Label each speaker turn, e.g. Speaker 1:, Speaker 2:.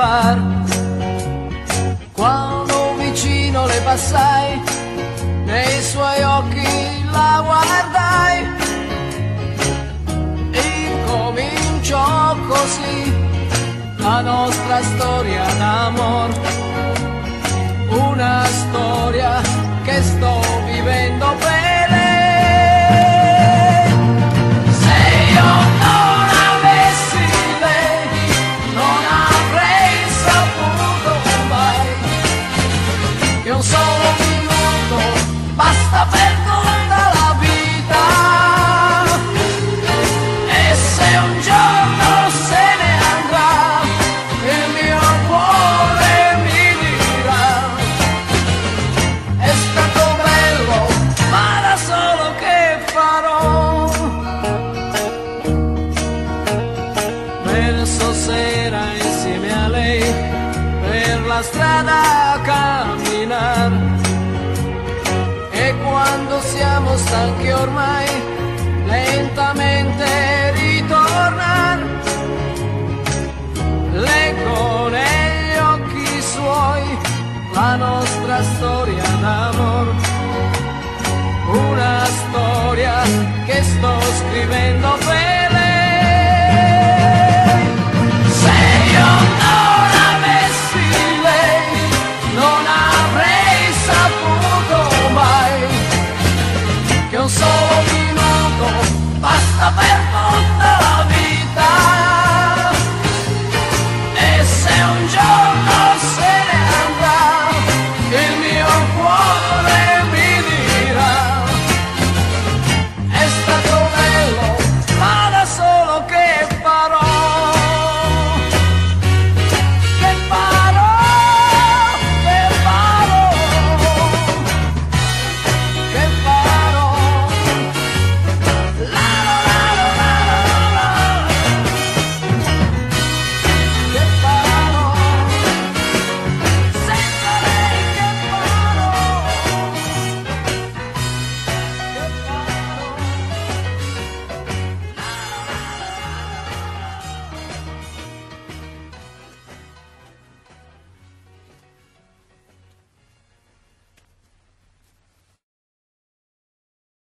Speaker 1: far. Quando vicino le passai, nei suoi occhi la guardai, incominciò così la nostra storia d'amor, una storia che sto vivendo per lei. Se io non avessi lei, non avrei saputo mai che un solo minuto basta per tutta la vita. E se un giorno se ne andrà, il mio cuore mi dirà: è stato bello, ma da solo che farò? Verso sera insieme a lei per la strada a camminar, e quando siamo stanchi ormai lentamente ritornar, leggo negli occhi suoi la nostra storia